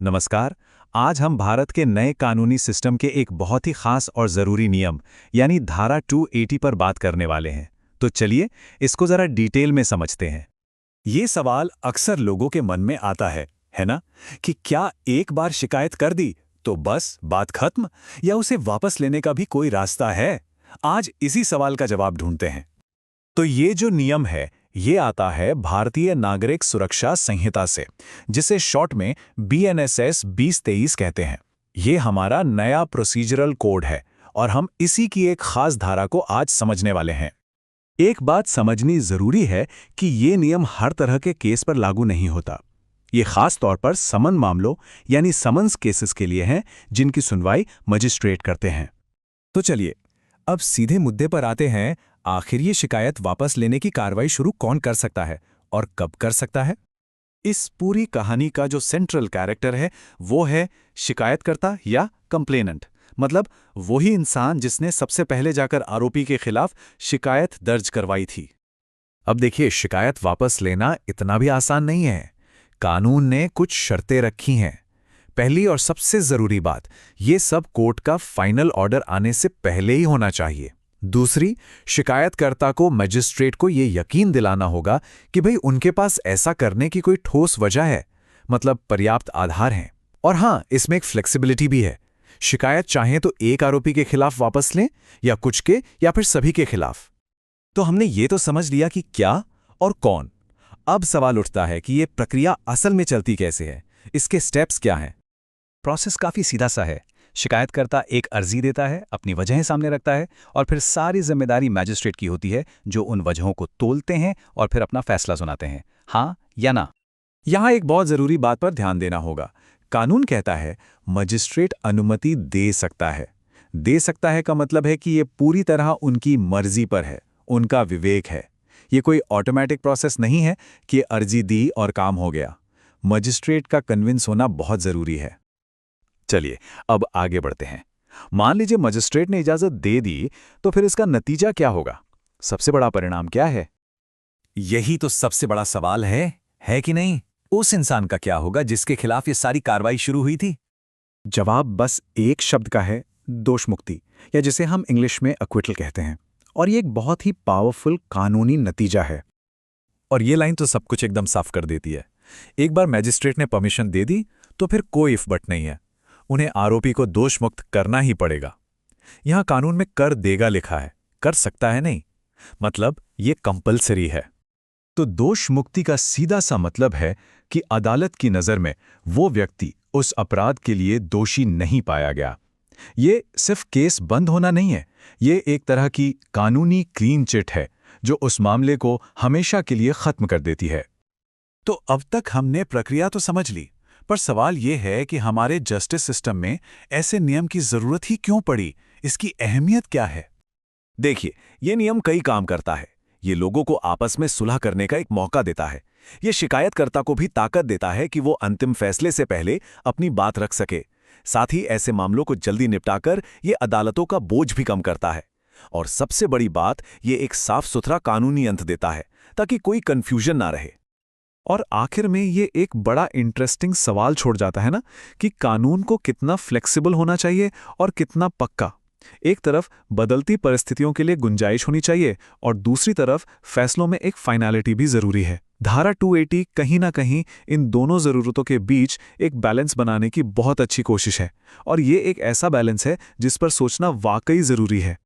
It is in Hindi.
नमस्कार। आज हम भारत के नए कानूनी सिस्टम के एक बहुत ही खास और ज़रूरी नियम यानी धारा 280 पर बात करने वाले हैं। तो चलिए इसको ज़रा डिटेल में समझते हैं। ये सवाल अक्सर लोगों के मन में आता है ना? कि क्या एक बार शिकायत कर दी तो बस बात खत्म, या उसे वापस लेने का भी कोई रास्ता है? आज इसी सवाल का जवाब ढूंढते हैं। तो ये जो नियम है, ये आता है भारतीय नागरिक सुरक्षा संहिता से, जिसे शॉर्ट में BNSS 2023 कहते हैं। ये हमारा नया प्रोसीजरल कोड है और हम इसी की एक खास धारा को आज समझने वाले हैं। एक बात समझनी जरूरी है कि ये नियम हर तरह के केस पर लागू नहीं होता। ये खास तौर पर समन मामलों यानी समन्स केसेस के लिए हैं, जिनकी सुनवाई मजिस्ट्रेट करते हैं। तो चलिए अब सीधे मुद्दे पर आते हैं। आखिर ये शिकायत वापस लेने की कार्रवाई शुरू कौन कर सकता है और कब कर सकता है? इस पूरी कहानी का जो सेंट्रल कैरेक्टर है वो है शिकायतकर्ता या कंप्लेनेंट, मतलब वही इंसान जिसने सबसे पहले जाकर आरोपी के खिलाफ शिकायत दर्ज करवाई थी। अब देखिए, शिकायत वापस लेना इतना भी आसान नहीं है। कानून ने कुछ शर्तें रखी हैं। पहली और सबसे जरूरी बात, ये सब कोर्ट का फाइनल ऑर्डर आने से पहले ही होना चाहिए। दूसरी, शिकायतकर्ता को मजिस्ट्रेट को ये यकीन दिलाना होगा कि भाई उनके पास ऐसा करने की कोई ठोस वजह है, मतलब पर्याप्त आधार हैं। और हां, इसमें एक फ्लेक्सिबिलिटी भी है। शिकायत चाहे तो एक आरोपी के खिलाफ वापस लें, या कुछ के, या फिर सभी के खिलाफ। तो हमने ये तो समझ लिया कि क्या और कौन। अब सवाल उठता है कि ये प्रक्रिया असल में चलती कैसे है, इसके स्टेप्स क्या हैं। प्रोसेस काफी सीधा सा है। शिकायतकर्ता एक अर्जी देता है, अपनी वजहें सामने रखता है, और फिर सारी जिम्मेदारी मैजिस्ट्रेट की होती है, जो उन वजहों को तोलते हैं और फिर अपना फैसला सुनाते हैं, हाँ या ना। यहां एक बहुत जरूरी बात पर ध्यान देना होगा। कानून कहता है मजिस्ट्रेट अनुमति दे सकता है। दे सकता है का मतलब है कि ये पूरी तरह उनकी मर्जी पर है, उनका विवेक है। ये कोई ऑटोमेटिक प्रोसेस नहीं है कि अर्जी दी और काम हो गया। मजिस्ट्रेट का कन्विंस होना बहुत जरूरी है। चलिए अब आगे बढ़ते हैं। मान लीजिए मजिस्ट्रेट ने इजाजत दे दी, तो फिर इसका नतीजा क्या होगा? सबसे बड़ा परिणाम क्या है? यही तो सबसे बड़ा सवाल है कि नहीं? उस इंसान का क्या होगा जिसके खिलाफ ये सारी कार्रवाई शुरू हुई थी? जवाब बस एक शब्द का है, दोष मुक्ति, या जिसे हम इंग्लिश में एक्विटल कहते हैं। और ये एक बहुत ही पावरफुल कानूनी नतीजा है। और ये लाइन तो सब कुछ एकदम साफ कर देती है। एक बार मैजिस्ट्रेट ने परमिशन दे दी तो फिर कोई इफ बट नहीं है। उन्हें आरोपी को दोष मुक्त करना ही पड़ेगा। यहां कानून में कर देगा लिखा है, कर सकता है नहीं, मतलब ये कंपलसरी है। तो दोष मुक्ति का सीधा सा मतलब है कि अदालत की नजर में वो व्यक्ति उस अपराध के लिए दोषी नहीं पाया गया। ये सिर्फ केस बंद होना नहीं है, ये एक तरह की कानूनी क्लीन चिट है जो उस मामले को हमेशा के लिए खत्म कर देती है। तो अब तक हमने प्रक्रिया तो समझ ली, पर सवाल यह है कि हमारे जस्टिस सिस्टम में ऐसे नियम की जरूरत ही क्यों पड़ी? इसकी अहमियत क्या है? देखिए, यह नियम कई काम करता है। ये लोगों को आपस में सुलह करने का एक मौका देता है। ये शिकायतकर्ता को भी ताकत देता है कि वो अंतिम फैसले से पहले अपनी बात रख सके। साथ ही ऐसे मामलों को जल्दी निपटाकर ये अदालतों का बोझ भी कम करता है। और सबसे बड़ी बात, ये एक साफ सुथरा कानूनी अंत देता है ताकि कोई कंफ्यूजन ना रहे। और आखिर में ये एक बड़ा इंटरेस्टिंग सवाल छोड़ जाता है ना, कि कानून को कितना फ्लेक्सिबल होना चाहिए और कितना पक्का। एक तरफ बदलती परिस्थितियों के लिए गुंजाइश होनी चाहिए और दूसरी तरफ फैसलों में एक फाइनलिटी भी जरूरी है। धारा 280 कहीं ना कहीं इन दोनों जरूरतों के बीच एक बैलेंस बनाने की बहुत अच्छी कोशिश है, और ये एक ऐसा बैलेंस है जिस पर सोचना वाकई जरूरी है।